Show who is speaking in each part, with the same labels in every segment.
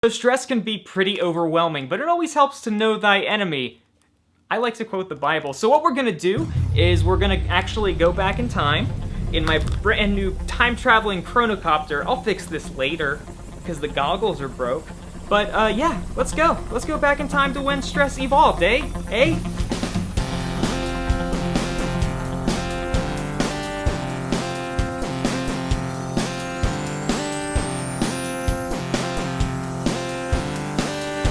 Speaker 1: So stress can be pretty overwhelming, but it always helps to know thy enemy. I like to quote the Bible. So what we're gonna do is we're gonna actually go back in time in my brand new time-traveling Chrono-Copter. I'll fix this later because the goggles are broke. But yeah, let's go. Let's go back in time to when stress evolved, eh? Eh?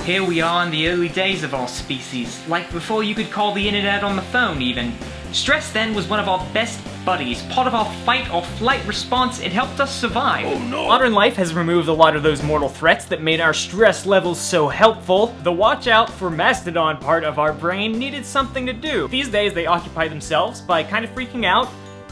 Speaker 2: Here we are in the early days of our species, like before you could call the internet on the phone even. Stress then was one of our best buddies, part of our fight or flight response. It helped us survive.
Speaker 1: Oh no! Modern life has removed a lot of those mortal threats that made our stress levels so helpful. The watch out for mastodon part of our brain needed something to do. These days they occupy themselves by kind of freaking out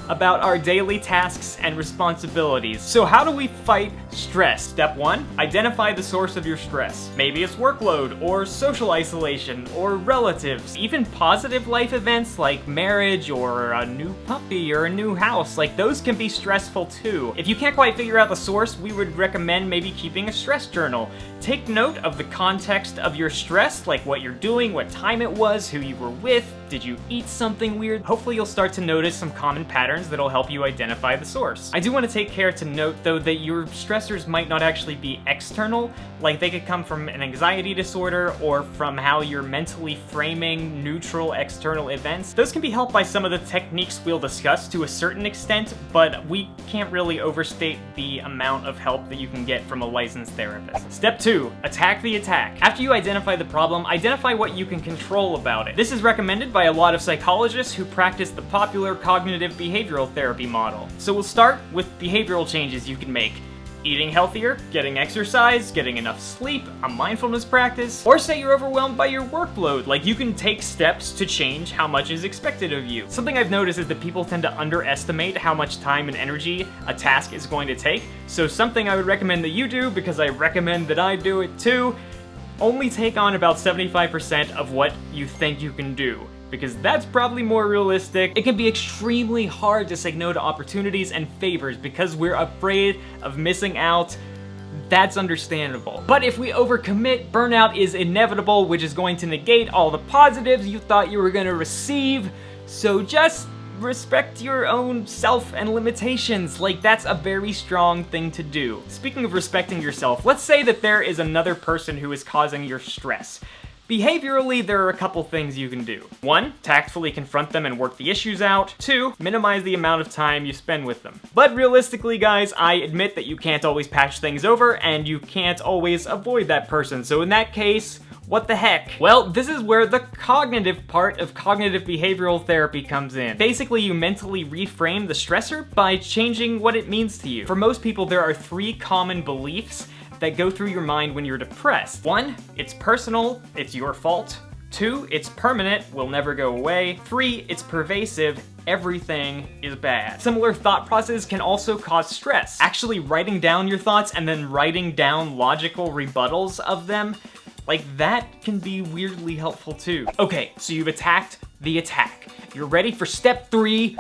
Speaker 1: about our daily tasks and responsibilities. So how do we fight stress? Step 1, identify the source of your stress. Maybe it's workload, or social isolation, or relatives. Even positive life events like marriage, or a new puppy, or a new house, like those can be stressful too. If you can't quite figure out the source, we would recommend maybe keeping a stress journal. Take note of the context of your stress, like what you're doing, what time it was, who you were with, did you eat something weird? Hopefully you'll start to notice some common patterns that'll help you identify the source. I do want to take care to note though that your stressors might not actually be external, like they could come from an anxiety disorder or from how you're mentally framing neutral external events. Those can be helped by some of the techniques we'll discuss to a certain extent, but we can't really overstate the amount of help that you can get from a licensed therapist. Step 2, attack the attack. After you identify the problem, identify what you can control about it. This is recommended by a lot of psychologists who practice the popular cognitive behavioral therapy model. So we'll start with behavioral changes you can make. Eating healthier, getting exercise, getting enough sleep, a mindfulness practice, or say you're overwhelmed by your workload, like you can take steps to change how much is expected of you. Something I've noticed is that people tend to underestimate how much time and energy a task is going to take, so something I would recommend that you do, because I recommend that I do it too, only take on about 75% of what you think you can do, because that's probably more realistic. It can be extremely hard to say no to opportunities and favors because we're afraid of missing out. That's understandable. But if we overcommit, burnout is inevitable, which is going to negate all the positives you thought you were gonna receive. So just respect your own self and limitations. Like, that's a very strong thing to do. Speaking of respecting yourself, let's say that there is another person who is causing your stress. Behaviorally, there are a couple things you can do. 1, tactfully confront them and work the issues out. 2, minimize the amount of time you spend with them. But realistically, guys, I admit that you can't always patch things over and you can't always avoid that person. So in that case, what the heck? Well, this is where the cognitive part of cognitive behavioral therapy comes in. Basically, you mentally reframe the stressor by changing what it means to you. For most people, there are 3 common beliefs that go through your mind when you're depressed. 1, it's personal, it's your fault. 2, it's permanent, will never go away. 3, it's pervasive, everything is bad. Similar thought processes can also cause stress. Actually writing down your thoughts and then writing down logical rebuttals of them, like that can be weirdly helpful too. Okay, so you've attacked the attack. You're ready for step 3.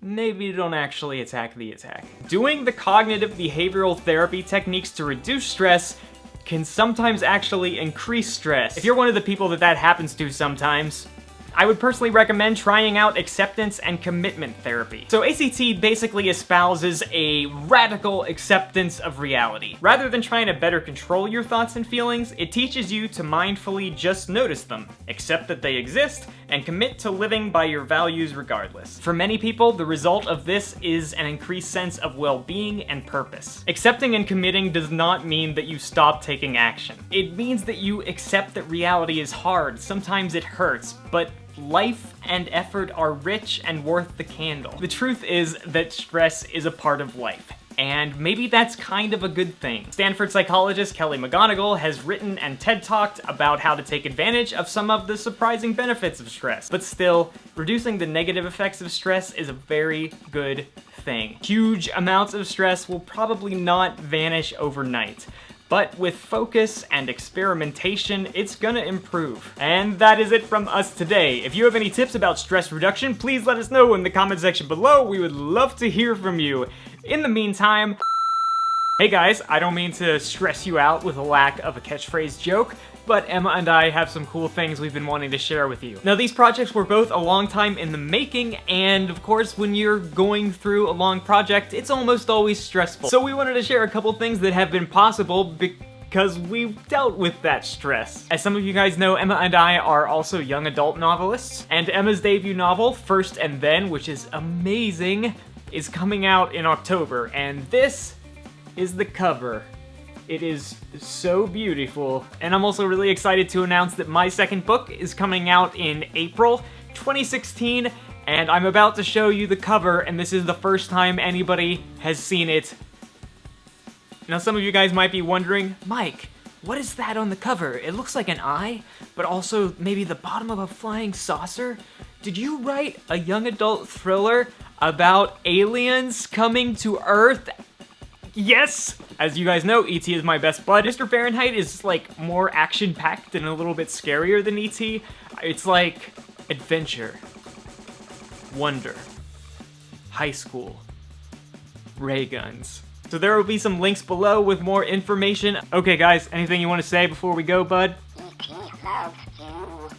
Speaker 1: Maybe don't actually attack the attack. Doing the cognitive behavioral therapy techniques to reduce stress can sometimes actually increase stress. If you're one of the people that happens to sometimes, I would personally recommend trying out acceptance and commitment therapy. So ACT basically espouses a radical acceptance of reality. Rather than trying to better control your thoughts and feelings, it teaches you to mindfully just notice them, accept that they exist, and commit to living by your values regardless. For many people, the result of this is an increased sense of well-being and purpose. Accepting and committing does not mean that you stop taking action. It means that you accept that reality is hard, sometimes it hurts, but life and effort are rich and worth the candle. The truth is that stress is a part of life, and maybe that's kind of a good thing. Stanford psychologist Kelly McGonigal has written and TED Talked about how to take advantage of some of the surprising benefits of stress. But still, reducing the negative effects of stress is a very good thing. Huge amounts of stress will probably not vanish overnight, but with focus and experimentation, it's gonna improve. And that is it from us today. If you have any tips about stress reduction, please let us know in the comment section below. We would love to hear from you. In the meantime, Hey guys, I don't mean to stress you out with a lack of a catchphrase joke, but Emma and I have some cool things we've been wanting to share with you. Now, these projects were both a long time in the making, and of course, when you're going through a long project, it's almost always stressful. So we wanted to share a couple things that have been possible because we've dealt with that stress. As some of you guys know, Emma and I are also young adult novelists, and Emma's debut novel, First and Then, which is amazing, is coming out in October, and this is the cover. It is so beautiful. And I'm also really excited to announce that my second book is coming out in April 2016, and I'm about to show you the cover, and this is the first time anybody has seen it. Now, some of you guys might be wondering, Mike, what is that on the cover? It looks like an eye, but also maybe the bottom of a flying saucer? Did you write a young adult thriller about aliens coming to Earth? Yes! As you guys know, E.T. is my best bud. Mr. Fahrenheit is, like, more action-packed and a little bit scarier than E.T. It's like adventure, wonder, high school, ray guns. So there will be some links below with more information. Okay guys, anything you want to say before we go, bud?
Speaker 3: E.T. loves you.